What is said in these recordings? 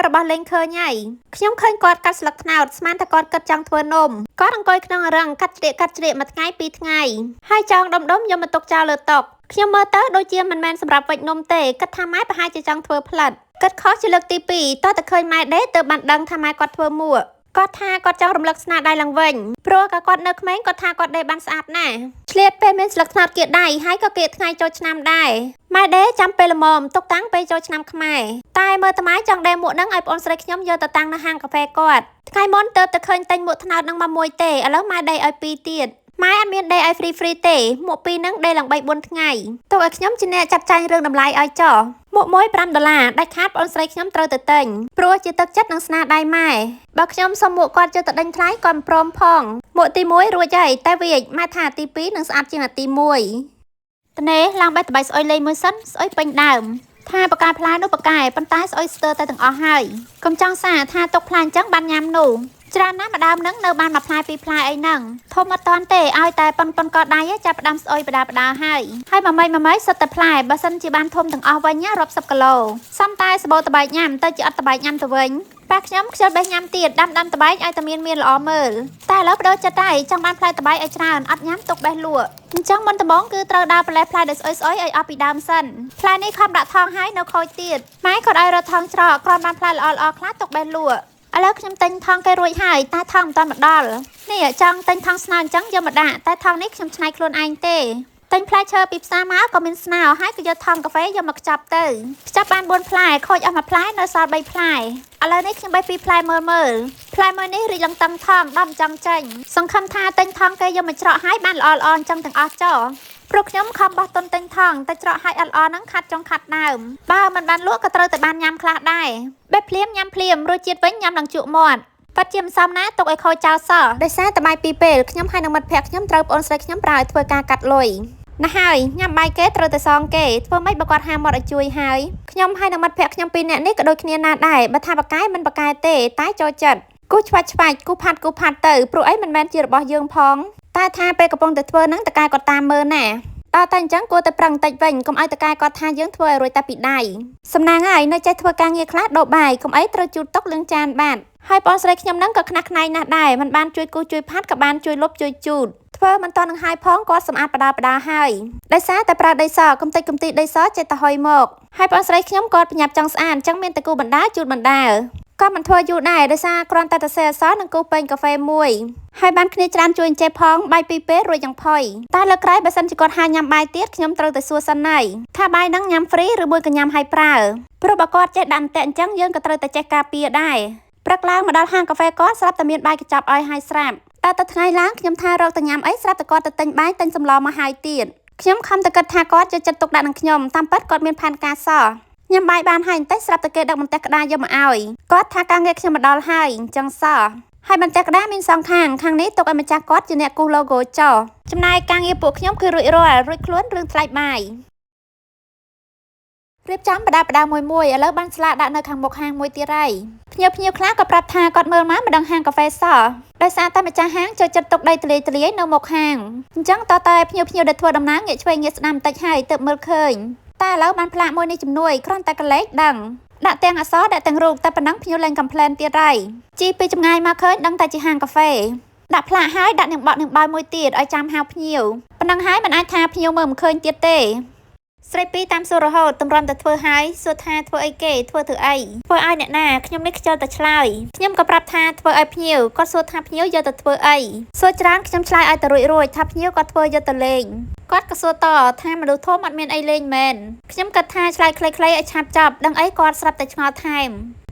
របស់លេងឃើញហើយខ្ញុំឃើញគាត់កាត់ស្លឹកត្នោតស្មានតែគាត់គិតចង់ធ្វើនំគាត់អង្គុយក្នុងរឹងកាត់ជ្រៀកមួយថ្ងៃពីរថ្ងៃហើយចង់ដុំយកមកទុកចោលលើតុខ្ញុំមើលទៅដូចជាមិនមែនសម្រាប់វេចនំទេគិតថាម៉ែប្រហែលជាចង់ធ្វើផ្លិតគិតខុសជាលើកទី2តើតែឃើញម៉ែដេទើបបានដឹងថាម៉ែគាត់ធ្វើមួគាត់ថាគាត់ចង់រំលឹកស្នាដៃឡើងវិញព្រោះក៏គាត់នៅក្មេងគាត់ថាគាត់ដេបានស្អាតណាស់ឆ្លៀតពេលមានស្លឹកត្នោតគៀកដៃហើយក៏គៀកថ្ងៃចូលឆ្នាំដែរម៉ែដេចាំពេលល្មមទុកតាំងពេលចូលឆ្នាំខ្មែរតែមើលតាម៉ែចង់ដេមួកនឹងឲ្យប្អូនស្រីខ្ញុំយកទៅតាំងនៅហាងកាហ្វេគាត់ថ្ងៃមុនទៅឃើញតែញមួកត្នោតនឹងមកមួយទេឥឡូវម៉ែដេឲ្យ2ទៀតម៉ែអត់មានដេឲ្យហ្វ្រីទេមួក2នឹងដេឡើង3 4ថ្ងៃទុកឲ្យខ្ញុំជាអ្នកចាត់ចែងរឿងតម្លៃឲ្យចោះមួកមួយ$5ដាច់ខាតប្អូនស្រីខ្ញុំត្រូវទៅទិញព្រោះជាទឹកចិត្តនឹងស្នាដៃម៉ែបើខ្ញុំសុំមួកគាត់យកទៅដេញថ្លៃគាត់មិនព្រមផងមួកទី1រួចហើយតែវាម៉ែថាទី2នឹងស្អាតជាងទី1ត្នេះឡើងបេះតបៃស្អុយលេងមួយសិនស្អុយពេញដើមថាបកាយផ្លែនោះបកាយប៉ុន្តែស្អុយស្ទើរតែទាំងអស់ហើយកុំចង់សារថាទុកផ្លែអញ្ចឹងបានញ៉ាំនោះច្រើនណាស់ម្ដងនឹងនៅបានមួយផ្លែពីរផ្លែអីហ្នឹងធំអត់តាន់ទេឲ្យតែប៉ុនកដៃចាប់ផ្ដើមស្អុយបដាហើយម៉ាមីសិតតែផ្លែបើសិនជាបានធំទាំងអស់វិញរាប់សិបគីឡូសំតែសបោតបែកញ៉ាំទៅជាអត់តបែកញ៉ាំទៅវិញប៉ាខ្ញុំខ្ជិលបេះញ៉ាំទៀតដាំតបែកឲ្យតែមានល្អមើលតែឥឡូវបដូរចិត្តហើយចង់បានផ្លែតបែកឲ្យច្រើនអត់ញ៉ាំទុកបេះលក់អញ្ចឹងមុនដំបូងគឺត្រូវដើរប្រឡេះផ្លែដែលស្អុយឲ្យអស់ពីដើមសិនផ្លែនេះខំដាក់ថងហើយនៅខូចទៀតម៉ែគាត់ឲ្យរត់ថងច្រកគ្រាន់បានផ្លែល្អខ្លះទុកបេះលក់ឥឡូវខ្ញុំទិញថងគេរួចហើយតែថងមិនទាន់មកដល់នេះចង់ទិញថងស្នោអញ្ចឹងយកមកដាក់តែថងនេះខ្ញុំច្នៃខ្លួនឯងទេទិញផ្លែឈើពីផ្សារមកក៏មានស្នោហើយក៏យកថងកាហ្វេយកមកខ្ចប់ទៅខ្ចប់បាន4ផ្លែខូចអស់1ផ្លែនៅសល់3ផ្លែឥឡូវនេះខ្ញុំបេះ2ផ្លែមើលផ្លែមួយនេះរីកឡើងតឹងថងដល់ចង់ចេញសង្ឃឹមថាទិញថងគេយកមកច្រកឲ្យបានល្អអញ្ចឹងទាំងអស់ចោព្រោះខ្ញុំខំបោះទុនទិញថងតែច្រកឲ្យអត់ល្អហ្នឹងខាត់ចុងខាត់ដើមបើមិនបានលក់ក៏ត្រូវតែបានញ៉ាំខ្លះដែរបេះភ្លាមញ៉ាំភ្លាមរសជាតិវិញញ៉ាំនឹងជក់មាត់ប៉ាត់ជាមិនសមណាទុកឲ្យខូចចោលសោះដោយសារតែបាយពីរពេលខ្ញុំហើយនឹងមិត្តភក្តិខ្ញុំត្រូវប្អូនស្រីខ្ញុំប្រើឲ្យធ្វើការកាត់លុយណាហើយញ៉ាំបាយគេត្រូវតែសងគេធ្វើម៉េចបើគាត់ហាមាត់ឲ្យជួយហើយខ្ញុំហើយនឹងមិត្តភក្តិខ្ញុំពីរនាក់នេះក៏ដូចគ្នាណាដែរបើថាបកាយមិនបកាយទេតែចូលចិត្តគូឆ្វាច់គូផាត់ទៅព្រោះអីមិនមែនជារបស់យើងផងតែថាពេលកំពុងតែធ្វើហ្នឹងតកែគាត់តាមមើលណាដល់តែអញ្ចឹងគួរតែប្រឹងតិចវិញកុំឲ្យតកែគាត់ថាយើងធ្វើឲ្យរួចតែពីដៃសំណាងហើយនៅចេះធ្វើការងារខ្លះដូរបាយកុំអីត្រូវជូតតុលាងចានបាត់ហើយបងស្រីខ្ញុំហ្នឹងក៏ខ្នះខ្នែងណាស់ដែរមិនបានជួយគូជួយផាត់ក៏បានជួយលុបជួយជូតធ្វើមិនតន់នឹងហើយផងគាត់សម្អាតបដាហើយដោយសារតែប្រើដីសកំតិចដីសចេះតែហុយមកហើយបងស្រីខ្ញុំគាត់ប្រញាប់ចង់ស្អាតអញ្ចឹងមានតែគូបណ្ដាជូតបណ្ដាក៏មិនធ្វើយូរដែរដោយសារគ្រាន់តែសរសេរអក្សរនិងគូពេញកាហ្វេមួយហើយបានគ្នាច្រើនជួយអញ្ចេះផងបាយពីរពេលរួចយ៉ាងផុយតែលើក្រោយបើសិនជាគាត់ហាញ៉ាំបាយទៀតខ្ញុំត្រូវតែសួរសិនហើយថាបាយហ្នឹងញ៉ាំហ្វ្រីឬមួយក៏ញ៉ាំឲ្យប្រើព្រោះបើគាត់ចេះដាក់អន្ទាក់អញ្ចឹងយើងក៏ត្រូវតែចេះការពារដែរព្រឹកឡើងមកដល់ហាងកាហ្វេគាត់ស្រាប់តែមានបាយកញ្ចប់ឲ្យហើយស្រាប់តែទៅថ្ងៃឡើងខ្ញុំថារកទៅញ៉ាំអីស្រាប់តែគាត់ទៅទិញបាយទិញសម្លមកហើយទៀតខ្ញុំខំតែគិតថាគាត់យកចិត្តទុកដាក់នឹងខ្ញុំតាមពិតគាត់មានផែនការសោះញ៉ាំបាយបានហើយតែស្រាប់តែគេដឹកបន្ទះក្តារយកមកឲ្យគាត់ថាការងារខ្ញុំមកដល់ហើយអញ្ចឹងសោះហើយបន្ទះក្តារមានសងខាងនេះទុកឲ្យម្ចាស់គាត់ជាអ្នកគូស logo ចោចំណែកការងារពួកខ្ញុំគឺរួចខ្លួនរឿងថ្លៃបាយរៀបចំបដាមួយឥឡូវបានស្លាកដាក់នៅខាងមុខហាងមួយទៀតហើយភ្ញៀវខ្លះក៏ប្រាប់ថាគាត់មើលមកមិនដឹងហាងកាហ្វេសោះដោយសារតែម្ចាស់ហាងចូលចិត្តទុកដីទលាយនៅមុខហាងអញ្ចឹងតើភ្ញៀវដែលធ្វើដំណើរងាកឆ្វេងងាកស្ដាំបន្តិចហើយទើបមើលឃើញតែឥឡូវបានផ្លាកមួយនេះជំនួយគ្រាន់តែកលេចដឹងដាក់ទាំងអក្សរដាក់ទាំងរូបតែប៉ុណ្ណឹងភ្ញៀវលែងកំ plain ទៀតហើយជីពីចម្ងាយមកឃើញដឹងតែជាហាងកាហ្វេដាក់ផ្លាកហើយដាក់នាងបក់នាងបាយមួយទៀតឲ្យចាំហៅភ្ញៀវប៉ុណ្ណឹងហើយមិនអាចថាភ្ញៀវមើលមិនឃើញទៀតទេស្រីពីរតាមសួររហូតតម្រាំតែធ្វើហើយសួរថាធ្វើអីគេធ្វើអីធ្វើឲ្យអ្នកណាខ្ញុំនេះខ្ជិលតែឆ្លើយខ្ញុំក៏ប្រាប់ថាធ្វើឲ្យភ្ញៀវគាត់សួរថាភ្ញៀវយកទៅធ្វើអីសួរច្រើនខ្ញុំឆ្លើយឲ្យតែរួចថាភ្ញៀវគាត់ធ្វើយកទៅលេងគាត់ក៏សួរតថាមនុស្សធំអត់មានអីលេងមែនខ្ញុំគិតថាឆ្លើយខ្លីៗឲ្យឆាប់ចប់ដឹងអីគាត់ស្រាប់តែឆ្ងល់ថែម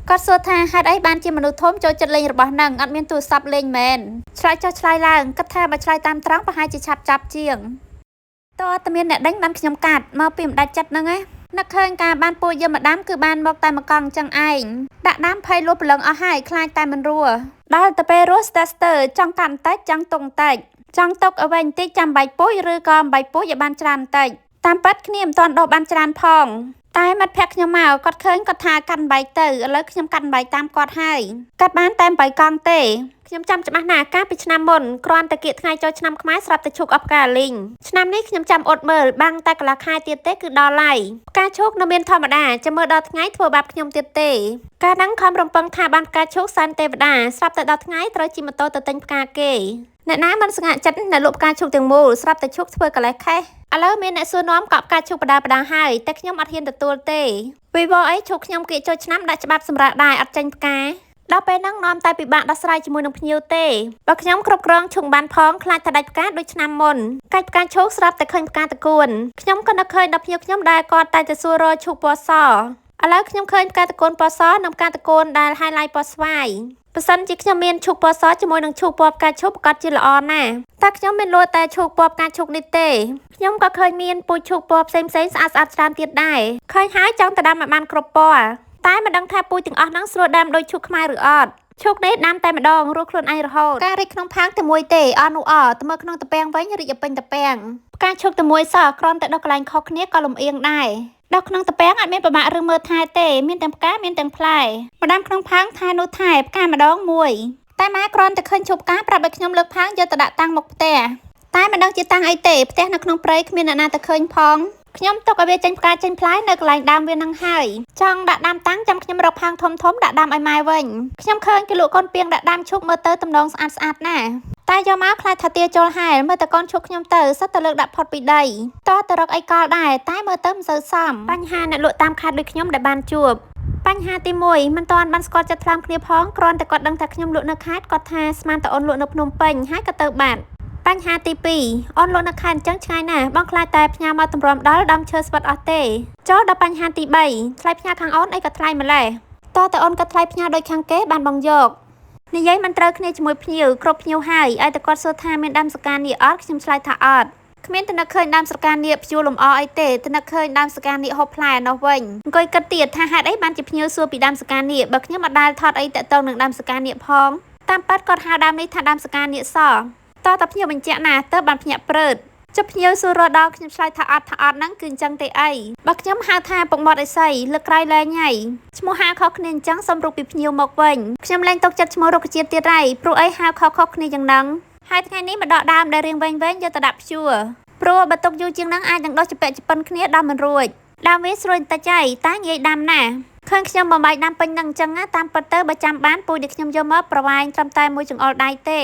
គាត់សួរថាហេតុអីបានជាមនុស្សធំចូលចិត្តលេងរបស់ហ្នឹងអត់មានទូរស័ព្ទលេងមែនឆ្លើយចុះឆ្លើយឡើងគិតថាបើឆ្លើយតាមត្រង់ប្រហែលជាឆាប់ចាប់ជាងតើតែមានអ្នកដេញបានខ្ញុំកាត់មកពីម្ដាច់ចិត្តហ្នឹងណានឹកឃើញការបានពូយកមកដាំគឺបានមកតែមកកង់ចឹងឯងដាក់ដាំភ័យលួសព្រលឹងអស់ហើយខ្លាចតែមិនរស់ដល់ទៅពេលរស់ស្ទើចង់កាត់បន្តិចចង់ទុកបន្តិចចង់ទុកឲ្យវិញបន្តិចចាំបាយពុយឬក៏បាយពុយឲ្យបានច្រើនបន្តិចតាមប៉ាត់គ្នាមិនទាន់ដុសបានច្រើនផង តែមិត្តភក្តិខ្ញុំមកគាត់ឃើញគាត់ថាកាន់បែកទៅឥឡូវខ្ញុំកាន់បែកតាមគាត់ហើយគាត់បានតែបែកកង់ទេខ្ញុំចាំច្បាស់ណាស់កាលពីឆ្នាំមុនគ្រាន់តែគៀកថ្ងៃចូលឆ្នាំខ្មែរស្រាប់តែឈូកអបផ្កាលីងឆ្នាំនេះខ្ញុំចាំអត់មើលបាំងតែកន្លះខែទៀតទេគឺដល់ហើយផ្កាឈូកនៅមានធម្មតាចាំមើលដល់ថ្ងៃធ្វើបាបខ្ញុំទៀតទេកាលហ្នឹងខំរំពឹងថាបានផ្កាឈូកសែនទេវតាស្រាប់តែដល់ថ្ងៃត្រូវជិះម៉ូតូទៅទិញផ្កាគេអ្នកណាមិនស្ងាត់ចិត្តនៅលក់ផ្កាឈូកទាំងមូលស្រាប់តែឈូកធ្វើកលេសខេះឥឡូវមានអ្នកសួរនាំកក់ផ្កាឈូកបដាហើយតែខ្ញុំអត់ហ៊ានទទួលទេពីព្រោះអីឈូកខ្ញុំគៀកចូលឆ្នាំដាក់ច្បាប់សម្រាប់ដែរអត់ចាញ់ផ្កាដល់ពេលហ្នឹងនាំតែពិបាកដោះស្រាយជាមួយនឹងភ្ញៀវទេបើខ្ញុំគ្រប់គ្រងឈុំបានផងខ្លាចតែដាច់ផ្កាដូចឆ្នាំមុនកាច់ផ្កាឈូកស្រាប់តែឃើញផ្កាតកួនខ្ញុំក៏នឹកឃើញដល់ភ្ញៀវខ្ញុំដែរគាត់តែសួររឈូកពណ៌សឥឡូវខ្ញុំឃើញផ្កាតកួនពណ៌សនិងផ្កាតកួនដែល highlight ពណ៌ស្វាយបើសិនជាខ្ញុំមានឈូកពណ៌សជាមួយនឹងឈូកពណ៌ផ្កាឈូកប្រកាសជាល្អណាស់តែខ្ញុំមិនលួចតែឈូកពណ៌ផ្កាឈូកនេះទេខ្ញុំក៏ឃើញមានពូជឈូកពណ៌ផ្សេងស្អាតច្រើនទៀតដែរឃើញហើយចង់ទៅដាំឲ្យបានគ្រប់ពណ៌តែមិនដឹងថាពូជទាំងអស់ហ្នឹងស្រួលដាំដោយឈូកខ្មែរឬអត់ឈូកនេះដាំតែម្ដងរស់ខ្លួនឯងរហូតការរីកក្នុងផាងតែមួយទេអត់នោះអត់ទៅមើលក្នុងតាពាំងវិញរីកឲ្យពេញតាពាំងផ្កាឈូកតែមួយសោះគ្រាន់តែដុះកន្លែងខុសគ្នាក៏លំអៀងដែរដុះក្នុងតាពាំងអត់មានប្របាក់ឬមើលថែទេមានទាំងផ្កាមានទាំងផ្លែម្ដាំក្នុងផាងថែនោះថែផ្កាម្ដងមួយតែម៉ែគ្រាន់តែឃើញឈូកផ្កាប្រាប់ឲ្យខ្ញុំលើកផាងយកទៅដាក់តាំងមុខផ្ទះតែមិនដឹងជាតាំងអីទេផ្ទះនៅក្នុងព្រៃគ្មានអ្នកណាទៅឃើញផងខ្ញុំទុកឲ្យវាចេញផ្កាចេញផ្លែនៅកន្លែងដើមវានឹងហើយចង់ដាក់ដាំតាំងចាំខ្ញុំរកផាងធំដាក់ដាំឲ្យម៉ែវិញខ្ញុំឃើញគេលក់កូនពាងដាក់ដាំឈូកមើលទៅទំនងស្អាតណាស់តែយកមកខ្លាចថាទាចូលហែលមើលតែកូនឈូកខ្ញុំទៅសិតតែលើកដាក់ផុតពីដីតទៅរកអីកលដែរតែមើលទៅមិនសូវសមបញ្ហាអ្នកលក់តាមខេត្តដូចខ្ញុំដែលបានជួបបញ្ហាទី1មិនទាន់បានស្គាល់ចិត្តថ្លើមគ្នាផងគ្រាន់តែគាត់ដឹងថាខ្ញុំលក់នៅខេត្តគាត់ថាស្មានតែអូនលក់នៅភ្នំពេញហើយក៏ទៅបាត់បញ្ហាទី2អូនលក់នៅខេត្តអញ្ចឹងឆ្ងាយណាស់បងខ្លាចតែផ្ញើមកតម្រាំដល់ដើមឈើស្វិតអស់ទេចូលដល់បញ្ហាទី3ថ្លៃផ្ញើខាងអូនអីក៏ថ្លៃម្ល៉េះតើអូនក៏ថ្លៃផ្ញើដូចខាងគេបានបងយកនិយាយមិនត្រូវគ្នាជាមួយភ្ញៀវគ្រប់ភ្ញៀវហើយឲ្យតែគាត់សួរថាមានដើមសកានៀកអត់ខ្ញុំឆ្លើយថាអត់គ្មានតែនឹកឃើញដើមសកានៀកភ្ជួរលម្អអីទេតែនឹកឃើញដើមសកានៀកហូបផ្លែនោះវិញអង្គុយគិតទៀតថាហេតុអីបានជាភ្ញៀវសួរពីដើមសកានៀកបើខ្ញុំអត់ដែលថតអីតាក់ទងនឹងដើមសកានៀកផងតាមប៉ាត់គាត់ហៅដើមនេះថាដើមសកានៀកសតើភ្ញៀវបញ្ជាក់ណាទៅបានភ្ញាក់ព្រឺតចុះភ្ញៀវសួររដល់ខ្ញុំឆ្លើយថាអត់ហ្នឹងគឺអញ្ចឹងទេអីបើខ្ញុំហៅថាពុកមាត់អីសីលើកក្រោយលែងហើយឈ្មោះហៅខុសគ្នាអញ្ចឹងសូមរូបពីភ្ញៀវមកវិញខ្ញុំលែងទុកចិត្តឈ្មោះរុក្ខជាតិទៀតហើយព្រោះអីហៅខុសគ្នាយ៉ាងហ្នឹងហើយថ្ងៃនេះមកដកដើមដែលរៀងវែងយកទៅដាក់ព្យួរព្រោះបើទុកយូរជាងហ្នឹងអាចនឹងដុះចំពាក់ចំពិនគ្នាដល់មិនរួចដើមវាស្រួយតិចហើយតែងាយដាំណាស់ឃើញខ្ញុំបំបាយដាំពេញហ្នឹងអញ្ចឹងតាមពិតទៅបើចាំបានពូជដែលខ្ញុំយកមកប្រវែងត្រឹមតែមួយចង្អុលដៃទេ